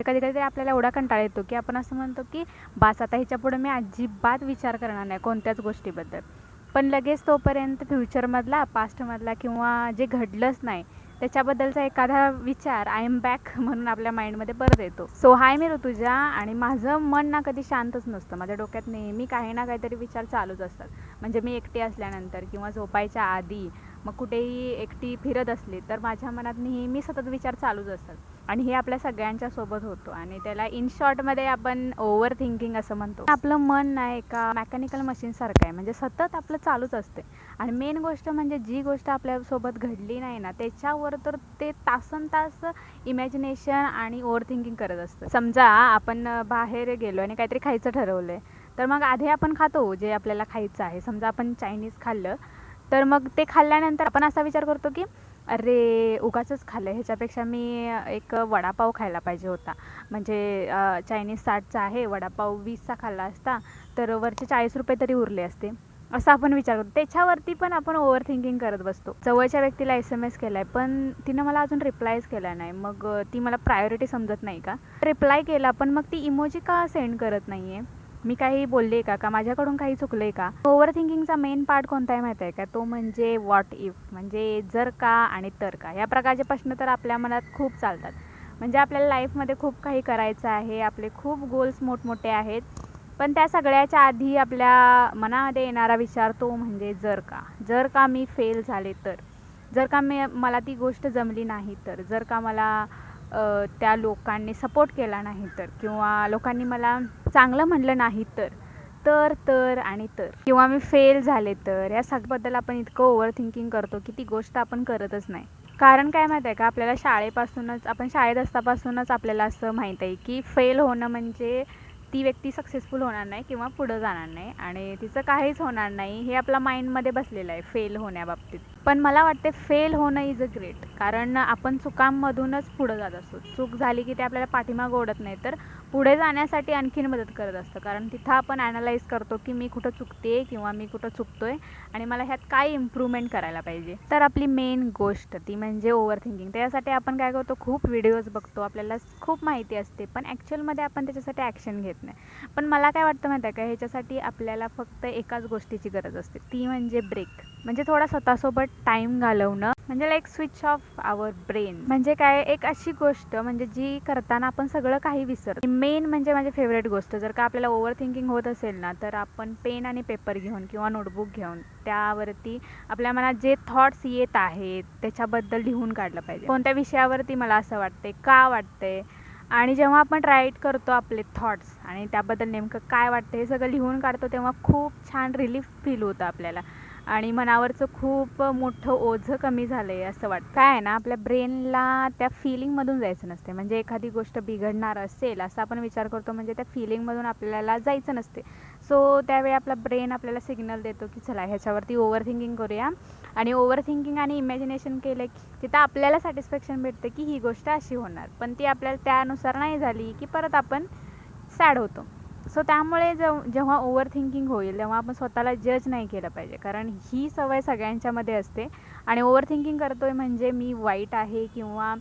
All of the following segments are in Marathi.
कधी कधी आपल्याला एवढा कंटाळा येतो की आपण असं म्हणतो की बास आता ह्याच्यापुढे मी अजिबात विचार करणार नाही कोणत्याच गोष्टीबद्दल. पण लगेच तोपर्यंत फ्युचरमधला, पास्टमधला किंवा जे घडलंच नाही त्याच्याबद्दलचा एखादा विचार आय एम बॅक म्हणून आपल्या माइंडमध्ये परत येतो. सो हाय, मी ऋतुजा आणि माझं मन ना कधी शांतच नसतं. माझ्या डोक्यात नेहमी काही ना काहीतरी विचार चालूच असतात. म्हणजे मी एकटी असल्यानंतर किंवा झोपायच्या आधी, मग कुठेही एकटी फिरत असली तर माझ्या मनात नेहमी सतत विचार चालूच असतात. आणि हे आपल्या सगळ्यांच्या सोबत होतो आणि त्याला इन शॉर्टमध्ये आपण ओव्हर थिंकिंग असं म्हणतो. आपलं मन नाही एका मेकॅनिकल मशीनसारखं आहे, म्हणजे सतत आपलं चालूच असते. आणि मेन गोष्ट म्हणजे जी गोष्ट आपल्यासोबत घडली नाही ना त्याच्यावर तर ते तासनतास इमॅजिनेशन आणि ओव्हर थिंकिंग करत असतं. समजा आपण बाहेर गेलो आणि काहीतरी खायचं ठरवलं आहे, तर मग आधी आपण खातो जे आपल्याला खायचं आहे. समजा आपण चायनीज खाल्लं, तर मग ते खाल्ल्यानंतर आपण असा विचार करतो की अरे उगाचच खाल्लं, ह्याच्यापेक्षा मी एक वडापाव खायला पाहिजे होता. म्हणजे चायनीज 60चा आहे, वडापाव 20चा खाल्ला असता तर वरचे 40 रुपये तरी उरले असते, असा आपण विचार करतो. त्याच्यावरती पण आपण ओव्हर थिंकिंग करत बसतो. जवळच्या व्यक्तीला SMS केला आहे पण तिनं मला अजून रिप्लायच केला नाही, मग ती मला प्रायोरिटी समजत नाही का? रिप्लाय केला पण मग ती इमोजी का सेंड करत नाही आहे? मी काही बोलले का माझ्याकडून काही चुकलं आहे का? ओव्हर थिंकिंगचा मेन पार्ट कोणता आहे माहीत आहे का? तो म्हणजे व्हॉट इफ, म्हणजे जर का आणि तर का. या प्रकारचे प्रश्न तर आपल्या मनात खूप चालतात. म्हणजे आपल्याला लाईफमध्ये खूप काही करायचं आहे, आपले खूप गोल्स मोठमोठे आहेत, पण त्या सगळ्याच्या आधी आपल्या मनामध्ये येणारा विचार तो म्हणजे जर का मी फेल झाले तर, जर का मला ती गोष्ट जमली नाही तर, जर का मला त्या लोकांनी सपोर्ट केला नाही तर, किंवा लोकांनी मला चांगलं म्हणलं नाही तर आणि तर, किंवा मी फेल झाले तर, या सगळ्याबद्दल आपण इतकं ओव्हर थिंकिंग करतो की ती गोष्ट आपण करतच नाही. कारण काय माहीत आहे का, आपल्याला आपण शाळेत असतापासूनच आपल्याला असं माहीत आहे की फेल होणं म्हणजे ती व्यक्ती सक्सेसफुल होणार नाही किंवा पुढं जाणार नाही आणि तिचं काहीच होणार नाही, हे आपल्या माइंडमध्ये बसलेलं आहे फेल होण्याबाबतीत. पण मला वाटते फेल होणं इज अ ग्रेट, कारण आपण चुकांमधूनच पुढं जात असतो. चूक झाली की ते आपल्याला पाठीमागं ओढत नाही, तर पुढे जाण्यासाठी आणखीन मदत करत असतं. कारण तिथं आपण ॲनालाइज करतो की मी कुठं चुकते किंवा मी कुठं चुकतोय आणि मला ह्यात काय इम्प्रूव्हमेंट करायला पाहिजे. तर आपली मेन गोष्ट ती म्हणजे ओव्हर थिंकिंग. त्यासाठी आपण काय करतो, खूप व्हिडिओज बघतो, आपल्याला खूप माहिती असते, पण ॲक्च्युअलमध्ये आपण त्याच्यासाठी ॲक्शन घेत नाही. पण मला काय वाटतं माहिती आहे का, ह्याच्यासाठी आपल्याला फक्त एकाच गोष्टीची गरज असते, ती म्हणजे ब्रेक. म्हणजे थोडा स्वतःसोबत टाईम घालवणं, म्हणजे लाईक स्विच ऑफ आवर ब्रेन. म्हणजे काय, एक अशी गोष्ट म्हणजे जी करताना आपण सगळं काही विसरतो. मेन म्हणजे माझी फेवरेट गोष्ट, जर का आपल्याला ओव्हर थिंकिंग होत असेल ना, तर आपण पेन आणि पेपर घेऊन किंवा नोटबुक घेऊन त्यावरती आपल्या मनात जे थॉट्स येत आहेत त्याच्याबद्दल लिहून काढलं पाहिजे. कोणत्या विषयावरती मला असं वाटते, का वाटते, आणि जेव्हा आपण राईट करतो आपले थॉट्स आणि त्याबद्दल नेमकं काय वाटतं हे सगळं लिहून काढतो, तेव्हा खूप छान रिलीफ फील होतं आपल्याला आणि मनावरचं खूप मोठं ओझं कमी झालं आहे असं वाटतं. काय आहे ना, आपल्या ब्रेनला त्या फिलिंगमधून जायचं नसते. म्हणजे एखादी गोष्ट बिघडणार असेल असा आपण विचार करतो, म्हणजे त्या फिलिंगमधून आपल्याला जायचं नसते. सो त्यावेळी आपला ब्रेन आपल्याला सिग्नल देतो की चला ह्याच्यावरती ओव्हर थिंकिंग करूया. आणि ओव्हर थिंकिंग आणि इमॅजिनेशन केलं की तिथं आपल्याला सॅटिस्फॅक्शन भेटतं की ही गोष्ट अशी होणार, पण ती आपल्याला त्यानुसार नाही झाली की परत आपण सॅड होतो. सो त्यामुळे जेव्हा ओव्हर थिंकिंग होईल तेव्हा आपण स्वतःला जज नाही केलं पाहिजे, कारण ही सवय सगळ्यांच्यामध्ये असते. आणि ओव्हर थिंकिंग करतो आहे म्हणजे मी वाईट आहे किंवा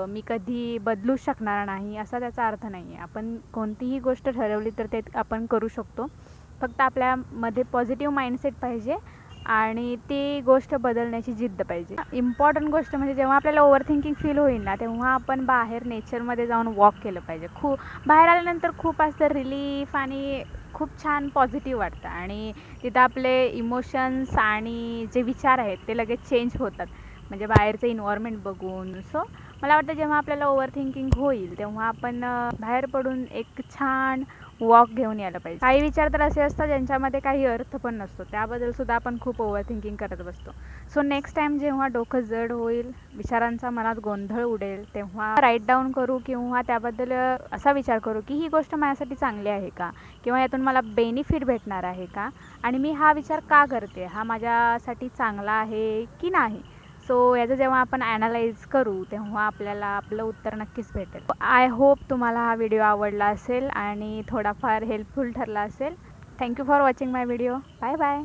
मी कधी बदलू शकणार नाही असा त्याचा अर्थ नाही आहे. आपण कोणतीही गोष्ट ठरवली तर ते आपण करू शकतो, फक्त आपल्यामध्ये पॉझिटिव्ह माइंडसेट पाहिजे आणि ती गोष्ट बदलण्याची जिद्द पाहिजे. इम्पॉर्टंट गोष्ट म्हणजे जेव्हा आपल्याला ओव्हर थिंकिंग फील होईल ना, तेव्हा आपण बाहेर नेचरमध्ये जाऊन वॉक केलं पाहिजे. बाहेर आल्यानंतर खूप असं रिलीफ आणि खूप छान पॉझिटिव्ह वाटतं आणि तिथं आपले इमोशन्स आणि जे विचार आहेत ते लगेच चेंज होतात, म्हणजे बाहेरचं इन्व्हायरमेंट बघून. सो मला वाटतं जेव्हा आपल्याला ओव्हर थिंकिंग होईल तेव्हा आपण बाहेर पडून एक छान वॉक घेऊन यायला पाहिजे. काही विचार तर असे असतात ज्यांच्यामध्ये काही अर्थ पण नसतो, त्याबद्दल सुद्धा आपण खूप ओव्हर थिंकिंग करत बसतो. सो नेक्स्ट टाईम जेव्हा डोकं जड होईल, विचारांचा मनात गोंधळ उडेल, तेव्हा राईट डाऊन करू किंवा त्याबद्दल असा विचार करू की ही गोष्ट माझ्यासाठी चांगली आहे का, किंवा यातून मला बेनिफिट भेटणार आहे का, आणि मी हा विचार का करते, हा माझ्यासाठी चांगला आहे की नाही. सो याचं जेव्हा आपण ॲनालाइज करू तेव्हा आपल्याला आपलं उत्तर नक्कीच भेटेल. आय होप तुम्हाला हा व्हिडिओ आवडला असेल आणि थोडाफार हेल्पफुल ठरला असेल. Thank you for watching my video. Bye bye.